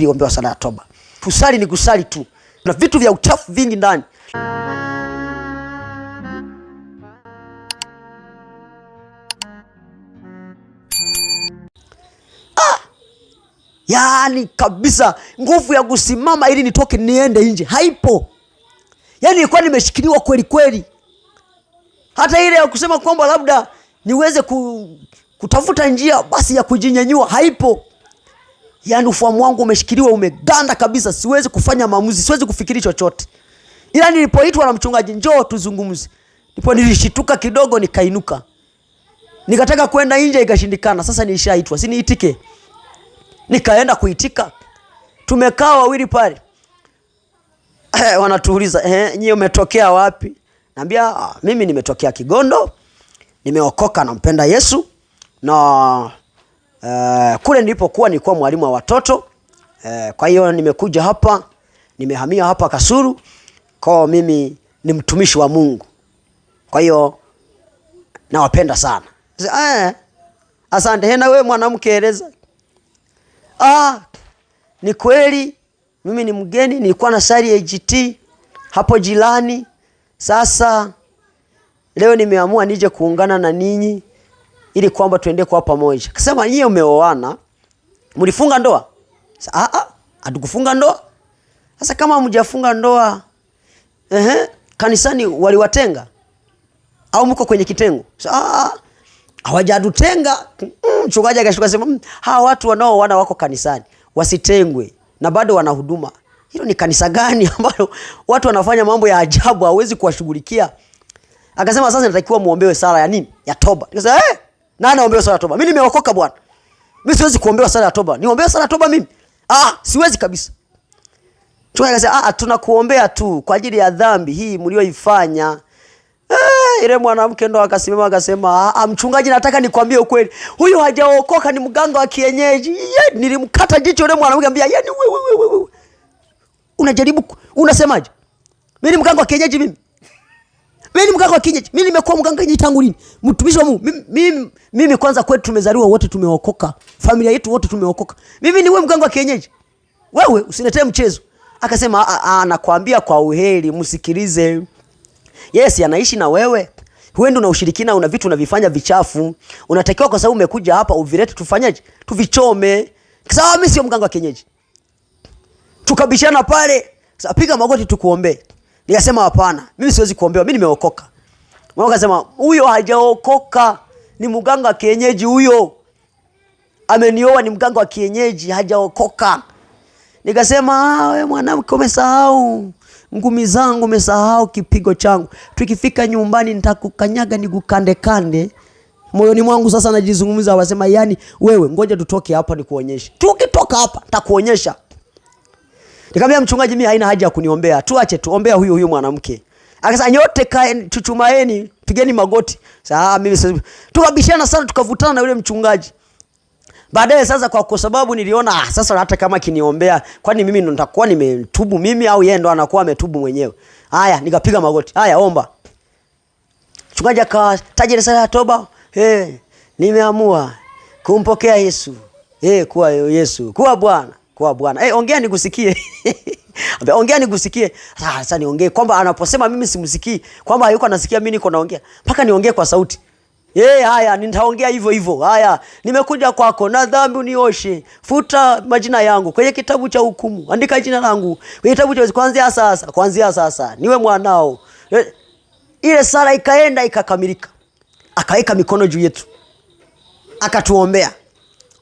Niombewa sala ya toba. Kusali ni kusali tu. Kuna vitu vya uchafu vingi ndani. Yaani kabisa nguvu ya kusimama ili nitoke niende nje haipo. Yaani nilikuwa nimeshikiliwa kweli kweli. Hata ile ya kusema kwamba labda niweze kutafuta njia basi ya kujinyanyua haipo. Yaani ufahamu wangu umeshikiliwa, umeganda kabisa, siwezi kufanya maamuzi, siwezi kufikiri chochote. Ila nilipoitwa na mchungaji, njoo tuzungumze, ndipo nilishituka kidogo, nikainuka. Nikataka kwenda nje ikashindikana. Sasa nilishaitwa, si niitike. Nikaenda kuitika. Tumekaa wawili pale. Wanatuuliza, nyie umetokea wapi? Naambia mimi nimetokea Kigondo. Nimeokoka, nampenda Yesu. Na kule nilipokuwa nilikuwa mwalimu wa watoto. Kwa hiyo nimekuja hapa, nimehamia hapa Kasulu. Kwa mimi ni mtumishi wa Mungu. Kwa hiyo nawapenda sana. Asante. Na wewe mwanamke, eleza. Ni kweli mimi ni mgeni, nilikuwa na sari AGT hapo jirani. Sasa leo nimeamua nije kuungana na ninyi ili kwamba tuende kwa pamoja. Akasema, nyie umeoana, mlifunga ndoa? Hatukufunga ndoa. Sasa kama mjafunga ndoa, kanisani waliwatenga au mko kwenye kitengo? Hawajatutenga. Mchungaji akashuka sema, hawa watu wanaoana wako kanisani, wasitengwe na bado wana huduma. Hilo ni kanisa gani ambalo watu wanafanya mambo ya ajabu hawezi kuwashughulikia? Akasema, sasa natakiwa muombewe sala ya nini? Ya toba. Nikasema, nani naombewe sala ya toba? Mimi nimeokoka bwana. Mimi siwezi kuombewa sala ya toba. Niombewe sala ya toba mimi? Siwezi kabisa. Akasema, tunakuombea tu kwa ajili ya dhambi hii mlioifanya. Ile mwanamke ndo akasimama akasema, mchungaji, nataka nikwambie ukweli. Huyu hajaokoka, ni mganga wa kienyeji. Nilimkata jicho yule mwanamke, ambia, yaani wewe unajaribu, unasemaje? Mimi ni mganga wa kienyeji mimi? Mimi ni mganga wa kienyeji? Mimi nimekuwa mganga kienyeji tangu lini? Mtumishi wa Mungu. Mimi kwanza kwetu tumezaliwa wote tumeokoka. Familia yetu wote tumeokoka. Mimi ni wewe mganga wa kienyeji? Wewe usiniletee mchezo. Akasema, nakwambia kwa uheri, msikilize. Yes, anaishi na wewe. Huenda una ushirikina, una vitu unavifanya vichafu. Unatakiwa kwa sababu umekuja hapa uvilete tufanyaje? Tuvichome. Sawa, mimi sio mganga wa kienyeji. Tukabishana pale. Sasa piga magoti tukuombe. Nikasema hapana, mimi siwezi kuombewa, mimi nimeokoka. Mwana akasema, huyo hajaokoka, ni mganga wa kienyeji huyo. Amenioa, ni mganga wa kienyeji, hajaokoka. Nikasema, wewe mwanamke umesahau ngumi zangu, umesahau kipigo changu. Tukifika nyumbani nitakukanyaga nikukande kande. Moyoni mwangu sasa najizungumza, wasema, yani wewe ngoja tutoke hapa nikuonyeshe. Tukitoka hapa nitakuonyesha. Nikamwambia mchungaji, mimi haina haja ya kuniombea. Tuache tuombea huyu mwanamke. Akasema, nyote kaeni, chuchumaeni, pigeni magoti. Sasa mimi tukabishana sana, tukavutana na yule mchungaji. Baadaye sasa kwa sababu niliona sasa hata kama kiniombea, kwani mimi ndo nitakuwa nimetubu mimi au yeye ndo anakuwa ametubu mwenyewe? Haya, nikapiga magoti. Haya, omba. Mchungaji akataja sala ya toba. Nimeamua kumpokea Yesu. Kuwa Yesu, kuwa Bwana, kuwa Bwana. Ongea nikusikie. Ongea nikusikie. Sasa niongee kwamba anaposema mimi simsikii, kwamba hayuko anasikia mimi niko naongea. Mpaka niongee kwa sauti. Haya, nitaongea hivyo hivyo. Haya, nimekuja kwako, na dhambi unioshe. Futa majina yangu kwenye kitabu cha hukumu. Andika jina langu kwenye kitabu cha kuanzia sasa niwe mwanao. Ile sala ikaenda ikakamilika. Akaweka mikono juu yetu. Akatuombea.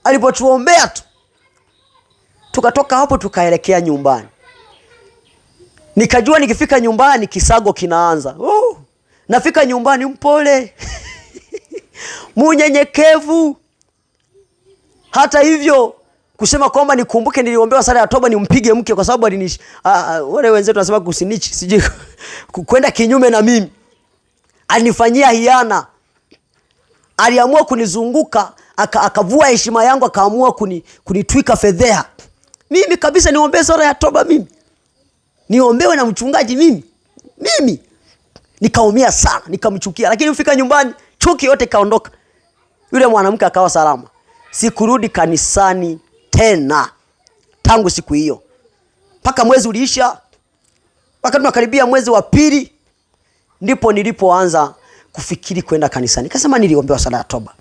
Alipotuombea tu, tukatoka hapo tukaelekea nyumbani. Nikajua nikifika nyumbani kisago kinaanza. Nafika nyumbani mpole. Munyenyekevu. Hata hivyo kusema kwamba nikumbuke niliombewa sala ya toba nimpige mke kwa sababu alinishi. Wale wenzetu wanasema kusinichi, sije kwenda kinyume na mimi. Alinifanyia hiana. Aliamua kunizunguka, akavua heshima yangu, akaamua kunitwika fedheha. Mimi kabisa niombe sala ya toba mimi? Niombewe na mchungaji mimi? Nikaumia sana, nikamchukia. Lakini ufika nyumbani, chuki yote kaondoka. Yule mwanamke akawa salama. Sikurudi kanisani tena. tangu siku hiyo. Mpaka mwezi uliisha, mpaka tunakaribia mwezi wa pili, ndipo nilipoanza kufikiri kwenda kanisani. Nikasema niliombewa sala ya toba.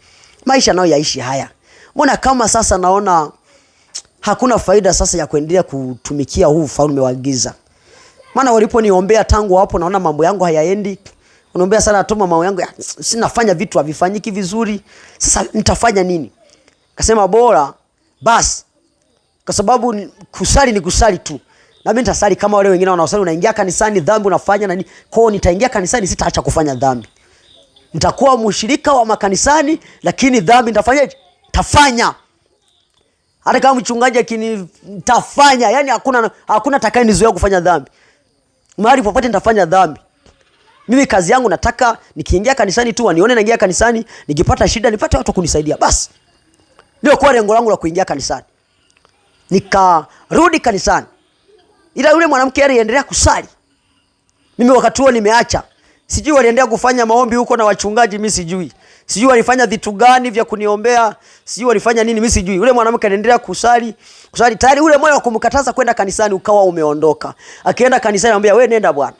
Maisha nayo yaishi haya. Mbona kama sasa naona hakuna faida sasa ya kuendelea kutumikia huu ufalme wa giza. Maana waliponiombea tangu hapo naona mambo yangu hayaendi. Unaombea sala ya toba, mambo yangu sinafanya vitu havifanyiki vizuri. Sasa nitafanya nini? Kasema bora basi, kwa sababu kusali ni kusali tu. Na mimi nitasali kama wale wengine wanaosali, unaingia kanisani dhambi unafanya na nini. Kwa hiyo nitaingia kanisani, sitaacha kufanya dhambi. Nitakuwa mshirika wa makanisani, lakini dhambi nitafanyaje? Tafanya. Hata kama mchungaji akinitafanya, yani hakuna atakayenizuia kufanya dhambi. Mahali popote nitafanya dhambi. Mimi kazi yangu nataka nikiingia kanisani tu wanione naingia kanisani, nikipata shida nipate watu kunisaidia. Basi. Ndio kwa lengo langu la kuingia kanisani. Nikarudi kanisani. Ila yule mwanamke aliendelea kusali. Mimi wakati huo nimeacha. Sijui waliendelea kufanya maombi huko na wachungaji, mimi sijui. Sijui walifanya vitu gani vya kuniombea, sijui walifanya nini, mimi sijui. Yule mwanamke anaendelea kusali tayari ule moyo wa kumkataza kwenda kanisani ukawa umeondoka. Akienda kanisani anambia wewe nenda bwana.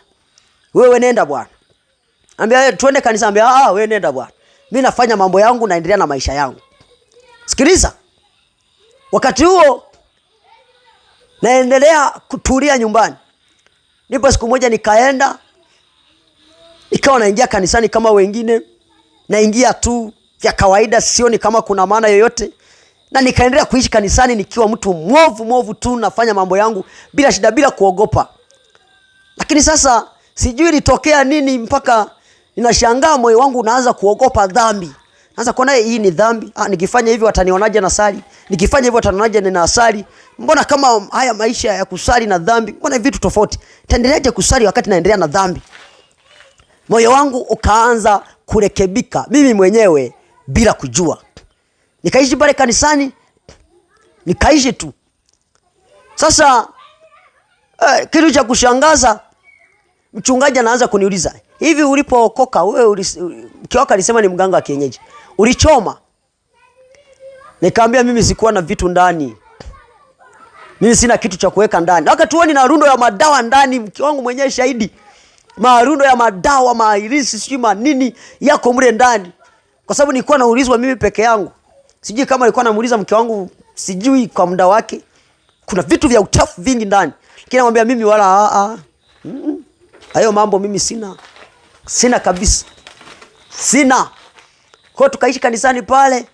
Wewe nenda bwana. Anambia twende kanisani, anambia wewe nenda bwana. Mimi nafanya mambo yangu, naendelea na maisha yangu. Sikiliza. Wakati huo naendelea kutulia nyumbani. Ndipo siku moja nikaenda, nikawa naingia kanisani kama wengine, naingia tu vya kawaida, sioni kama kuna maana yoyote. Na nikaendelea kuishi kanisani nikiwa mtu mwovu tu, nafanya mambo yangu bila shida, bila kuogopa. Lakini sasa sijui litokea nini mpaka ninashangaa moyo wangu unaanza kuogopa dhambi. Naanza kuona hii ni dhambi. Nikifanya hivi watanionaje na sali? Nikifanya hivi watanionaje na sali? Mbona kama haya maisha ya kusali na dhambi, mbona vitu tofauti? Taendeleaje kusali wakati naendelea na dhambi? Moyo wangu ukaanza kurekebika mimi mwenyewe bila kujua. Nikaishi pale kanisani, nikaishi tu. Sasa kitu cha kushangaza, mchungaji anaanza kuniuliza, hivi ulipookoka wewe mkiwaka alisema ni mganga wa kienyeji, ulichoma? Nikamwambia mimi sikuwa na vitu ndani. Mimi sina kitu cha kuweka ndani. Wakati huo nina rundo ya madawa ndani, mke wangu mwenyewe shahidi. Marundo ya madawa, mairisi, sijui manini yako mle ndani. Kwa sababu nilikuwa naulizwa mimi peke yangu. Sijui kama nilikuwa namuuliza mke wangu, sijui kwa muda wake. Kuna vitu vya uchafu vingi ndani. Lakini namwambia mimi wala hayo mambo mimi sina kabisa. Sina. Kwa hiyo tukaishi kanisani pale.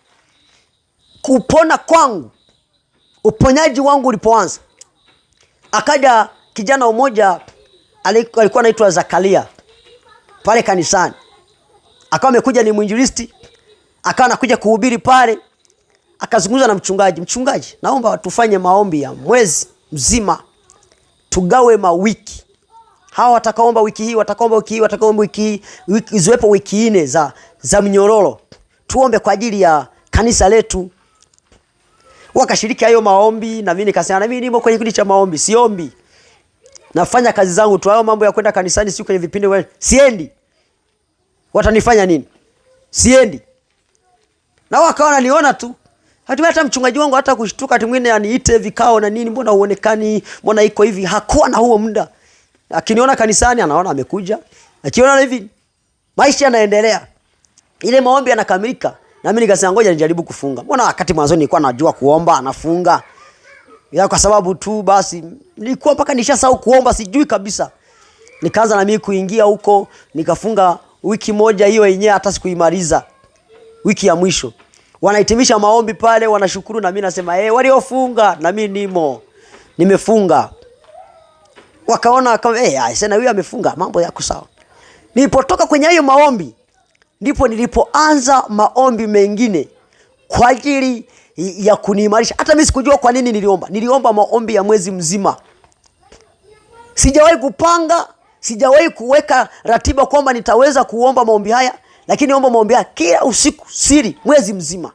Kupona kwangu, uponyaji wangu ulipoanza, akaja kijana mmoja alikuwa anaitwa Zakaria pale kanisani. Akawa amekuja, ni mwinjilisti. Akawa anakuja kuhubiri pale. Akazungumza na mchungaji, naomba tufanye maombi ya mwezi mzima. Tugawe mawiki. Hawa watakaomba wiki hii, watakaomba wiki hii, watakaomba wiki hii, ziwepo wiki 4 za mnyororo. Tuombe kwa ajili ya kanisa letu. Wakashiriki hayo maombi, na mimi nikasema na mimi nimo kwenye kikundi cha maombi, siombi. Nafanya kazi zangu tu. Hayo mambo ya kwenda kanisani siku kwenye vipindi wewe siendi. Watanifanya nini? Siendi. Na wakawa wananiona tu. Hata mchungaji wangu hata kushtuka ati mwingine aniite vikao na nini, mbona huonekani, mbona iko hivi, hakuwa na huo muda. Akiniona kanisani anaona amekuja. Akiona hivi maisha yanaendelea. Ile maombi yanakamilika. Na mimi nikasema ngoja nijaribu kufunga. Mbona wakati mwanzo nilikuwa najua kuomba, anafunga. Ya kwa sababu tu basi nilikuwa mpaka nishasahau kuomba, sijui kabisa. Nikaanza na mimi kuingia huko, nikafunga wiki moja hiyo yenyewe hata sikuimaliza. Wiki ya mwisho. Wanahitimisha maombi pale, wanashukuru, na mimi nasema waliofunga na mimi nimefunga. Wakaona kama sasa huyu amefunga, mambo yako sawa. Nilipotoka kwenye hayo maombi, ndipo nilipoanza maombi mengine kwa ajili ya kuniimarisha. Hata mimi sikujua kwa nini niliomba. Niliomba maombi ya mwezi mzima. Sijawahi kupanga, sijawahi kuweka ratiba kwamba nitaweza kuomba maombi haya, lakini niomba maombi haya kila usiku siri mwezi mzima.